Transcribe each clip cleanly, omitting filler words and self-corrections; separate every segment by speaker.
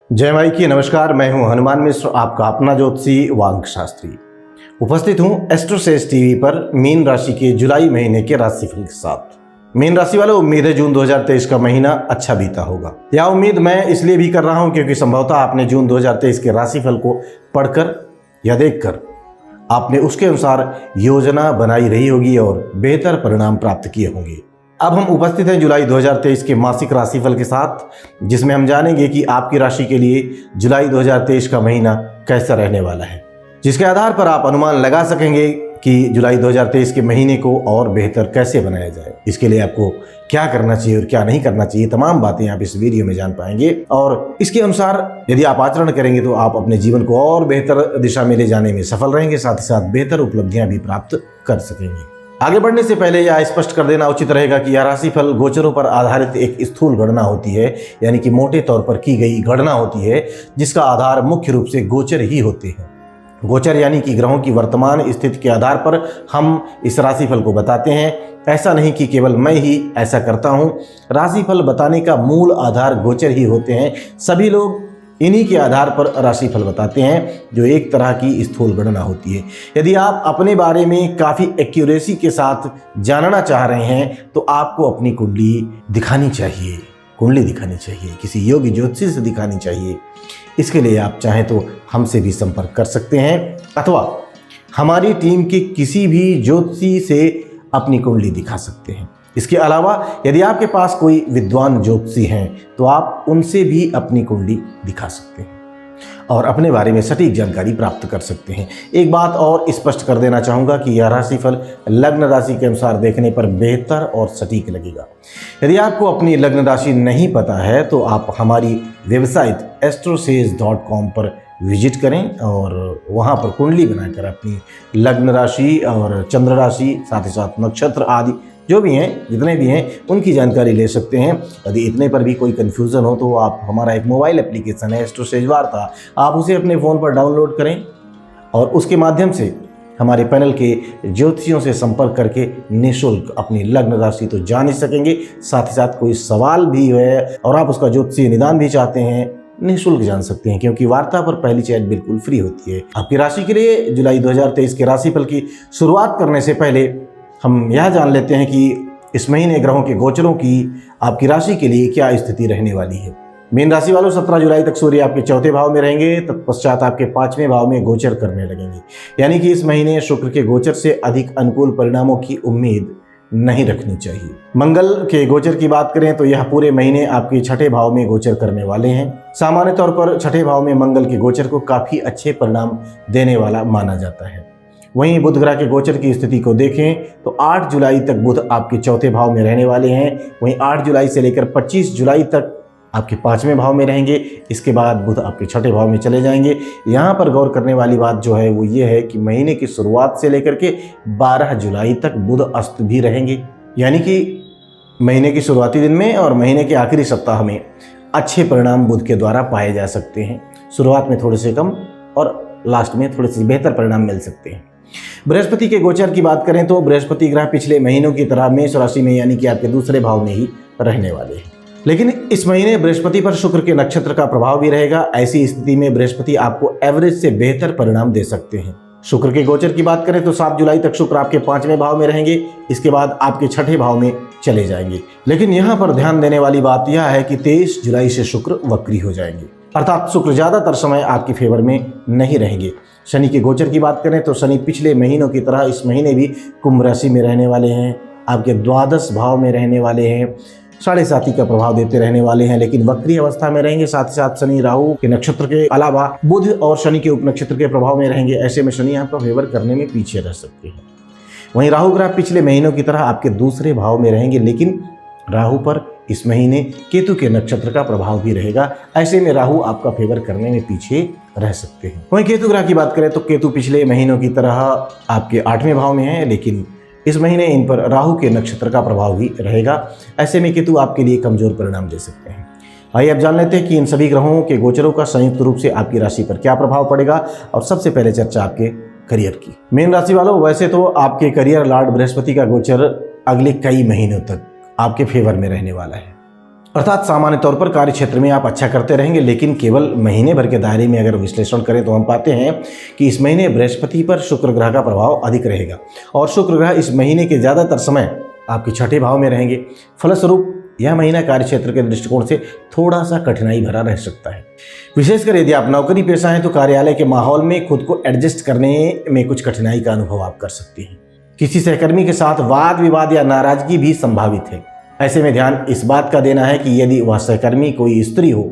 Speaker 1: जय माई की नमस्कार। मैं हूं हनुमान मिश्र, आपका अपना ज्योतिषी वांग शास्त्री। उपस्थित हूं एस्ट्रोसेज टीवी पर मीन राशि के जुलाई महीने के राशिफल के साथ। मीन राशि वालों, उम्मीद है जून 2023 का महीना अच्छा बीता होगा। यह उम्मीद मैं इसलिए भी कर रहा हूं क्योंकि संभवतः आपने जून 2023 के राशिफल को पढ़कर या देखकर आपने उसके अनुसार योजना बनाई रही होगी और बेहतर परिणाम प्राप्त किए होंगे। अब हम उपस्थित हैं जुलाई 2023 के मासिक राशिफल के साथ, जिसमें हम जानेंगे कि आपकी राशि के लिए जुलाई 2023 का महीना कैसा रहने वाला है, जिसके आधार पर आप अनुमान लगा सकेंगे कि जुलाई 2023 के महीने को और बेहतर कैसे बनाया जाए। इसके लिए आपको क्या करना चाहिए और क्या नहीं करना चाहिए, तमाम बातें आप इस वीडियो में जान पाएंगे और इसके अनुसार यदि आप आचरण करेंगे तो आप अपने जीवन को और बेहतर दिशा में ले जाने में सफल रहेंगे, साथ ही साथ बेहतर उपलब्धियां भी प्राप्त कर सकेंगे। आगे बढ़ने से पहले यह स्पष्ट कर देना उचित रहेगा कि यह राशिफल गोचरों पर आधारित एक स्थूल गणना होती है, यानी कि मोटे तौर पर की गई गणना होती है, जिसका आधार मुख्य रूप से गोचर ही होते हैं। गोचर यानी कि ग्रहों की वर्तमान स्थिति के आधार पर हम इस राशिफल को बताते हैं। ऐसा नहीं कि केवल मैं ही ऐसा करता हूं, राशिफल बताने का मूल आधार गोचर ही होते हैं। सभी लोग इन्हीं के आधार पर राशिफल बताते हैं, जो एक तरह की स्थूल गणना होती है। यदि आप अपने बारे में काफ़ी एक्यूरेसी के साथ जानना चाह रहे हैं तो आपको अपनी कुंडली दिखानी चाहिए, किसी योग्य ज्योतिषी से दिखानी चाहिए। इसके लिए आप चाहें तो हमसे भी संपर्क कर सकते हैं अथवा हमारी टीम के किसी भी ज्योतिषी से अपनी कुंडली दिखा सकते हैं। इसके अलावा यदि आपके पास कोई विद्वान ज्योतिषी हैं तो आप उनसे भी अपनी कुंडली दिखा सकते हैं और अपने बारे में सटीक जानकारी प्राप्त कर सकते हैं। एक बात और स्पष्ट कर देना चाहूँगा कि यह राशिफल लग्न राशि के अनुसार देखने पर बेहतर और सटीक लगेगा। यदि आपको अपनी लग्न राशि नहीं पता है तो आप हमारी वेबसाइट astrosage.com पर विजिट करें और वहाँ पर कुंडली बनाकर अपनी लग्न राशि और चंद्र राशि, साथ ही साथ नक्षत्र आदि जो भी हैं, जितने भी हैं, उनकी जानकारी ले सकते हैं। यदि इतने पर भी कोई कन्फ्यूज़न हो तो आप हमारा एक मोबाइल एप्लीकेशन है एस्ट्रोसेज वार्ता, आप उसे अपने फ़ोन पर डाउनलोड करें और उसके माध्यम से हमारे पैनल के ज्योतिषियों से संपर्क करके निःशुल्क अपनी लग्न राशि तो जान ही सकेंगे, साथ ही साथ कोई सवाल भी है और आप उसका ज्योतिषीय निदान भी चाहते हैं, निःशुल्क जान सकते हैं, क्योंकि वार्ता पर पहली चैट बिल्कुल फ्री होती है। आपकी राशि के लिए जुलाई 2023 के राशिफल की शुरुआत करने से पहले हम यह जान लेते हैं कि इस महीने ग्रहों के गोचरों की आपकी राशि के लिए क्या स्थिति रहने वाली है। मीन राशि वालों, 17 जुलाई तक सूर्य आपके चौथे भाव में रहेंगे, तत्पश्चात आपके 5वें भाव में गोचर करने लगेंगे। यानी कि इस महीने शुक्र के गोचर से अधिक अनुकूल परिणामों की उम्मीद नहीं रखनी चाहिए। मंगल के गोचर की बात करें तो यह पूरे महीने आपके छठे भाव में गोचर करने वाले हैं। सामान्य तौर पर छठे भाव में मंगल के गोचर को काफी अच्छे परिणाम देने वाला माना जाता है। वहीं बुध ग्रह के गोचर की स्थिति को देखें तो 8 जुलाई तक बुध आपके चौथे भाव में रहने वाले हैं। वहीं 8 जुलाई से लेकर 25 जुलाई तक आपके 5वें भाव में रहेंगे। इसके बाद बुध आपके छठे भाव में चले जाएंगे। यहाँ पर गौर करने वाली बात जो है वो ये है कि महीने की शुरुआत से लेकर के 12 जुलाई तक बुध अस्त भी रहेंगे। यानी कि महीने की शुरुआती दिन में और महीने के आखिरी सप्ताह में अच्छे परिणाम बुध के द्वारा पाए जा सकते हैं। शुरुआत में थोड़े से कम और लास्ट में थोड़े से बेहतर परिणाम मिल सकते हैं। बृहस्पति के गोचर की बात करें तो बृहस्पति ग्रह पिछले महीनों की तरह मेष राशि में यानी कि आपके दूसरे भाव में ही रहने वाले हैं, लेकिन इस महीने बृहस्पति पर शुक्र के नक्षत्र का प्रभाव भी रहेगा। ऐसी स्थिति में बृहस्पति आपको एवरेज से बेहतर परिणाम दे सकते हैं। शुक्र के गोचर की बात करें तो 7 जुलाई तक शुक्र आपके 5वें भाव में रहेंगे। इसके बाद आपके छठे भाव में चले जाएंगे। लेकिन यहाँ पर ध्यान देने वाली बात यह है कि 23 जुलाई से शुक्र वक्री हो जाएंगे, अर्थात शुक्र ज्यादातर समय आपके फेवर में नहीं रहेंगे। शनि के गोचर की बात करें तो शनि पिछले महीनों की तरह इस महीने भी कुंभ राशि में रहने वाले हैं, आपके द्वादश भाव में रहने वाले हैं, 7.5 का प्रभाव देते रहने वाले हैं, लेकिन वक्री अवस्था में रहेंगे। साथ ही साथ शनि राहु के नक्षत्र के अलावा बुध और शनि के उपनक्षत्र के प्रभाव में रहेंगे। ऐसे में शनि आपका फेवर करने में पीछे रह सकते हैं। वहीं राहु ग्रह पिछले महीनों की तरह आपके दूसरे भाव में रहेंगे, लेकिन राहु पर इस महीने केतु के नक्षत्र का प्रभाव भी रहेगा। ऐसे में राहु आपका फेवर करने में पीछे रह सकते हैं। वहीं केतु ग्रह की बात करें तो केतु पिछले महीनों की तरह आपके 8वें भाव में है, लेकिन इस महीने इन पर राहु के नक्षत्र का प्रभाव भी रहेगा। ऐसे में केतु आपके लिए कमजोर परिणाम दे सकते हैं। आइए अब जान लेते हैं कि इन सभी ग्रहों के गोचरों का संयुक्त रूप से आपकी राशि पर क्या प्रभाव पड़ेगा। और सबसे पहले चर्चा आपके करियर की। मीन राशि वालों, वैसे तो आपके करियर लॉर्ड बृहस्पति का गोचर अगले कई महीनों तक आपके फेवर में रहने वाला है अर्थात सामान्य तौर पर कार्य क्षेत्र में आप अच्छा करते रहेंगे, लेकिन केवल महीने भर के दायरे में अगर विश्लेषण करें तो हम पाते हैं कि इस महीने बृहस्पति पर शुक्र ग्रह का प्रभाव अधिक रहेगा और शुक्र ग्रह इस महीने के ज़्यादातर समय आपके छठे भाव में रहेंगे। फलस्वरूप यह महीना कार्य क्षेत्र के दृष्टिकोण से थोड़ा सा कठिनाई भरा रह सकता है। विशेषकर यदि आप नौकरी पेशा हैं तो कार्यालय के माहौल में खुद को एडजस्ट करने में कुछ कठिनाई का अनुभव आप कर सकते हैं। किसी सहकर्मी के साथ वाद विवाद या नाराजगी भी संभावित है। ऐसे में ध्यान इस बात का देना है कि यदि वह सहकर्मी कोई स्त्री हो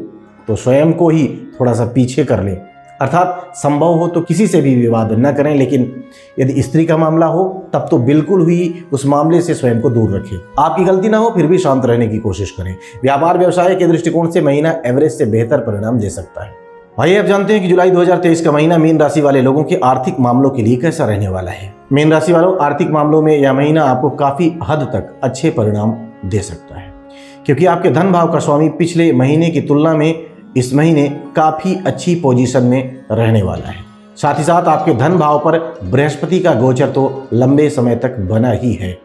Speaker 1: तो स्वयं को ही थोड़ा सा पीछे कर लें, अर्थात संभव हो तो किसी से भी विवाद न करें, लेकिन यदि स्त्री का मामला हो तब तो बिल्कुल ही उस मामले से स्वयं को दूर रखें। आपकी गलती ना हो फिर भी शांत रहने की कोशिश करें। व्यापार व्यवसाय के दृष्टिकोण से महीना एवरेज से बेहतर परिणाम दे सकता है। आइए अब जानते हैं कि जुलाई 2023 का महीना मीन राशि वाले लोगों के आर्थिक मामलों के लिए कैसा रहने वाला है। मीन राशि वालों, आर्थिक मामलों में यह महीना आपको काफी हद तक अच्छे परिणाम दे सकता है, क्योंकि आपके धन भाव का स्वामी पिछले महीने की तुलना में इस महीने काफी अच्छी पोजीशन में रहने वाला है। साथ ही साथ आपके धन भाव पर बृहस्पति का गोचर तो लंबे समय तक बना ही है,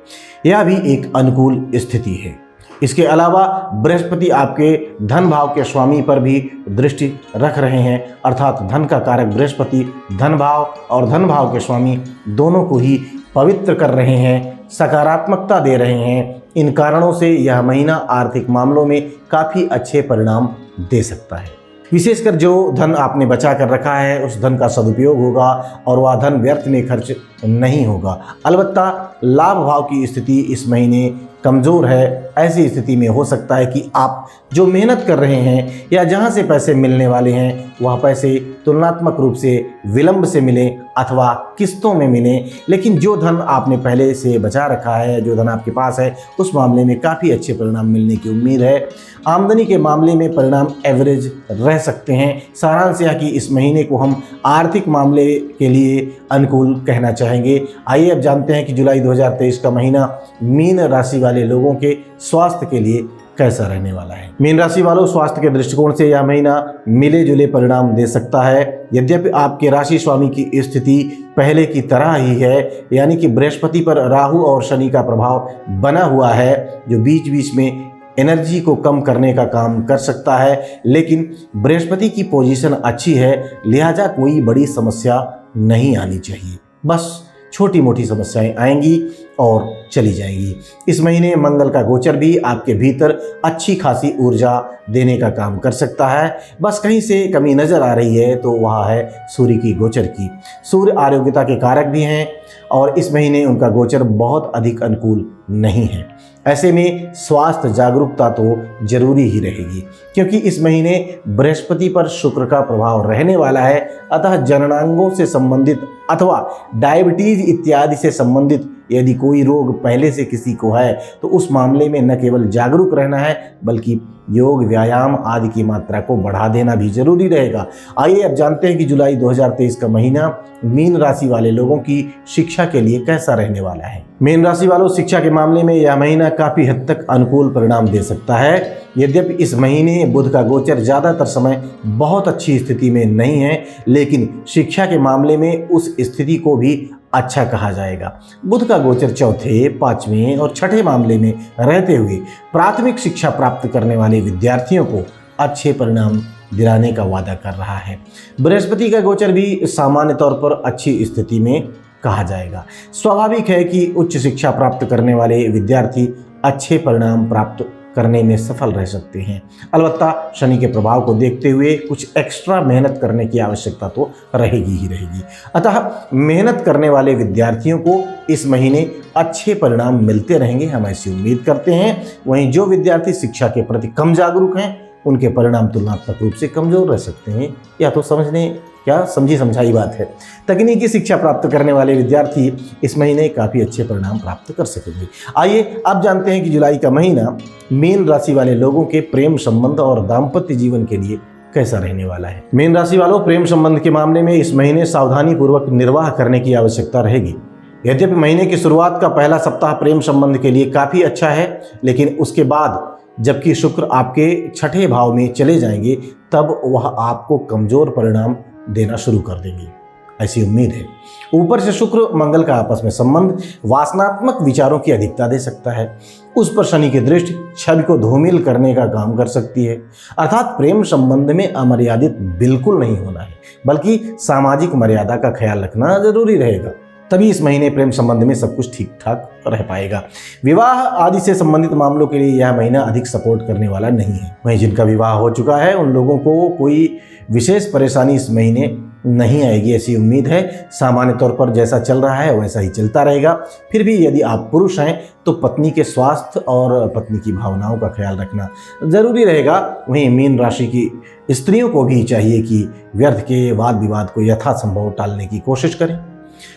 Speaker 1: यह भी एक अनुकूल स्थिति है। इसके अलावा बृहस्पति आपके धन भाव के स्वामी पर भी दृष्टि रख रहे हैं, अर्थात धन का कारक बृहस्पति धन भाव और धन भाव के स्वामी दोनों को ही पवित्र कर रहे हैं, सकारात्मकता दे रहे हैं। इन कारणों से यह महीना आर्थिक मामलों में काफ़ी अच्छे परिणाम दे सकता है। विशेषकर जो धन आपने बचा कर रखा है उस धन का सदुपयोग होगा और वह धन व्यर्थ में खर्च नहीं होगा। अलबत्ता लाभ भाव की स्थिति इस महीने कमज़ोर है। ऐसी स्थिति में हो सकता है कि आप जो मेहनत कर रहे हैं या जहां से पैसे मिलने वाले हैं वह पैसे तुलनात्मक रूप से विलंब से मिलें अथवा किस्तों में मिलें, लेकिन जो धन आपने पहले से बचा रखा है, जो धन आपके पास है, उस मामले में काफ़ी अच्छे परिणाम मिलने की उम्मीद है। आमदनी के मामले में परिणाम एवरेज रह सकते हैं। सारांश यह कि इस महीने को हम आर्थिक मामले के लिए अनुकूल कहना चाहेंगे। आइए अब जानते हैं कि जुलाई 2023 का महीना मीन राशि वाले लोगों के स्वास्थ्य के लिए कैसा रहने वाला है। मीन राशि वालों, स्वास्थ्य के दृष्टिकोण से यह महीना मिले जुले परिणाम दे सकता है। यद्यपि आपके राशि स्वामी की स्थिति पहले की तरह ही है, यानी कि बृहस्पति पर राहु और शनि का प्रभाव बना हुआ है, जो बीच बीच में एनर्जी को कम करने का काम कर सकता है, लेकिन बृहस्पति की पोजीशन अच्छी है, लिहाजा कोई बड़ी समस्या नहीं आनी चाहिए। बस छोटी मोटी समस्याएं आएंगी और चली जाएंगी। इस महीने मंगल का गोचर भी आपके भीतर अच्छी खासी ऊर्जा देने का काम कर सकता है। बस कहीं से कमी नजर आ रही है तो वह है सूर्य की गोचर की। सूर्य आरोग्यता के कारक भी हैं और इस महीने उनका गोचर बहुत अधिक अनुकूल नहीं है। ऐसे में स्वास्थ्य जागरूकता तो जरूरी ही रहेगी, क्योंकि इस महीने बृहस्पति पर शुक्र का प्रभाव रहने वाला है। अतः जननांगों से संबंधित अथवा डायबिटीज इत्यादि से संबंधित यदि कोई रोग पहले से किसी को है तो उस मामले में न केवल जागरूक रहना है बल्कि योग व्यायाम आदि की मात्रा को बढ़ा देना भी जरूरी रहेगा। आइए अब जानते हैं कि जुलाई 2023 का महीना मीन राशि वाले लोगों की शिक्षा के लिए कैसा रहने वाला है। मीन राशि वालों, शिक्षा के मामले में यह महीना काफी हद तक अनुकूल परिणाम दे सकता है। यद्यपि इस महीने बुध का गोचर ज्यादातर समय बहुत अच्छी स्थिति में नहीं है, लेकिन शिक्षा के मामले में उस स्थिति को भी अच्छा कहा जाएगा। बुध का गोचर चौथे, पांचवें और छठे मामले में रहते हुए प्राथमिक शिक्षा प्राप्त करने वाले विद्यार्थियों को अच्छे परिणाम दिलाने का वादा कर रहा है। बृहस्पति का गोचर भी सामान्य तौर पर अच्छी स्थिति में कहा जाएगा। स्वाभाविक है कि उच्च शिक्षा प्राप्त करने वाले विद्यार्थी अच्छे परिणाम प्राप्त करने में सफल रह सकते हैं। अलबत्ता शनि के प्रभाव को देखते हुए कुछ एक्स्ट्रा मेहनत करने की आवश्यकता तो रहेगी ही रहेगी। अतः मेहनत करने वाले विद्यार्थियों को इस महीने अच्छे परिणाम मिलते रहेंगे, हम ऐसी उम्मीद करते हैं। वहीं जो विद्यार्थी शिक्षा के प्रति कम जागरूक हैं उनके परिणाम तुलनात्मक रूप से कमजोर रह सकते हैं, या तो समझी समझाई बात है। तकनीकी शिक्षा प्राप्त करने वाले विद्यार्थी इस महीने काफ़ी अच्छे परिणाम प्राप्त कर सकेंगे। आइए अब जानते हैं कि जुलाई का महीना मीन राशि वाले लोगों के प्रेम संबंध और दाम्पत्य जीवन के लिए कैसा रहने वाला है। मीन राशि वालों, प्रेम संबंध के मामले में इस महीने सावधानी पूर्वक निर्वाह करने की आवश्यकता रहेगी। यद्यपि महीने की शुरुआत का पहला सप्ताह प्रेम संबंध के लिए काफ़ी अच्छा है, लेकिन उसके बाद जबकि शुक्र आपके छठे भाव में चले जाएंगे तब वह आपको कमजोर परिणाम देना शुरू कर देंगे। ऐसी उम्मीद है। ऊपर से शुक्र मंगल का आपस में संबंध वासनात्मक विचारों की अधिकता दे सकता है। उस पर शनि की दृष्टि छवि को धूमिल करने का काम कर सकती है। अर्थात प्रेम संबंध में अमर्यादित बिल्कुल नहीं होना है, बल्कि सामाजिक मर्यादा का ख्याल रखना जरूरी रहेगा। तभी इस महीने प्रेम संबंध में सब कुछ ठीक ठाक रह पाएगा। विवाह आदि से संबंधित मामलों के लिए यह महीना अधिक सपोर्ट करने वाला नहीं है। वहीं जिनका विवाह हो चुका है उन लोगों को कोई विशेष परेशानी इस महीने नहीं आएगी, ऐसी उम्मीद है। सामान्य तौर पर जैसा चल रहा है वैसा ही चलता रहेगा। फिर भी यदि आप पुरुष हैं तो पत्नी के स्वास्थ्य और पत्नी की भावनाओं का ख्याल रखना जरूरी रहेगा। वहीं मीन राशि की स्त्रियों को भी चाहिए कि व्यर्थ के वाद विवाद को यथासंभव टालने की कोशिश करें।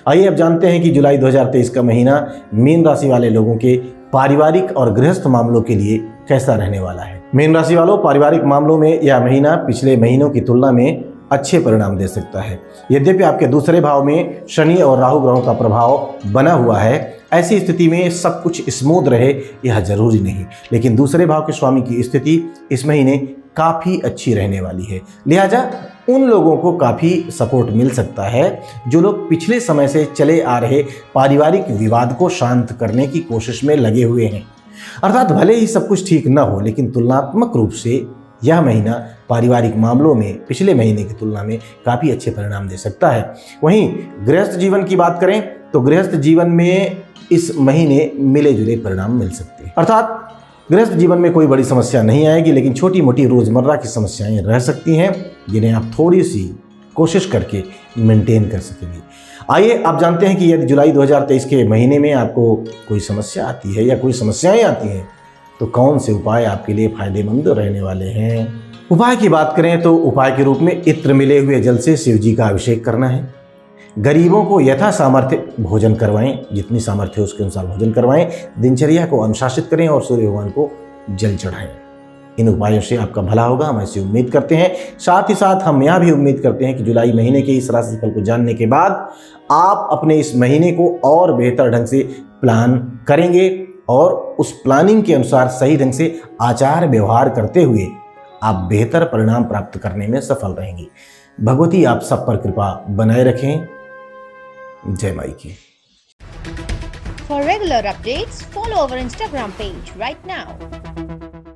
Speaker 1: आइए अब जानते हैं कि जुलाई 2023 का महीना मीन राशि वाले लोगों के पारिवारिक और गृहस्थ मामलों के लिए कैसा रहने वाला है। मीन राशि वालों, पारिवारिक मामलों में यह महीना पिछले महीनों की तुलना में अच्छे परिणाम दे सकता है। यद्यपि आपके दूसरे भाव में शनि और राहु ग्रहों का प्रभाव बना हुआ है, ऐसी स्थिति में सब कुछ स्मूथ रहे यह जरूरी नहीं, लेकिन दूसरे भाव के स्वामी की स्थिति इस महीने काफ़ी अच्छी रहने वाली है। लिहाजा उन लोगों को काफ़ी सपोर्ट मिल सकता है जो लोग पिछले समय से चले आ रहे पारिवारिक विवाद को शांत करने की कोशिश में लगे हुए हैं। अर्थात भले ही सब कुछ ठीक न हो, लेकिन तुलनात्मक रूप से यह महीना पारिवारिक मामलों में पिछले महीने की तुलना में काफ़ी अच्छे परिणाम दे सकता है। वहीं गृहस्थ जीवन की बात करें तो गृहस्थ जीवन में इस महीने मिले जुले परिणाम मिल सकते हैं। अर्थात गृहस्थ जीवन में कोई बड़ी समस्या नहीं आएगी, लेकिन छोटी मोटी रोजमर्रा की समस्याएं रह सकती हैं जिन्हें आप थोड़ी सी कोशिश करके मेंटेन कर सकेंगे। आइए आप जानते हैं कि यदि जुलाई 2023 के महीने में आपको कोई समस्या आती है या कोई समस्याएं आती हैं तो कौन से उपाय आपके लिए फायदेमंद रहने वाले हैं। उपाय की बात करें तो उपाय के रूप में इत्र मिले हुए जल से शिव जी का अभिषेक करना है। गरीबों को यथा सामर्थ्य भोजन करवाएं, जितनी सामर्थ्य है उसके अनुसार भोजन करवाएं। दिनचर्या को अनुशासित करें और सूर्य भगवान को जल चढ़ाएं। इन उपायों से आपका भला होगा, हम ऐसी उम्मीद करते हैं। साथ ही साथ हम यह भी उम्मीद करते हैं कि जुलाई महीने के इस राशिफल को जानने के बाद आप अपने इस महीने को और बेहतर ढंग से प्लान करेंगे और उस प्लानिंग के अनुसार सही ढंग से आचार व्यवहार करते हुए आप बेहतर परिणाम प्राप्त करने में सफल रहेंगे। भगवती आप सब पर कृपा बनाए रखें। जय माई की।
Speaker 2: For regular updates, follow our Instagram page right now.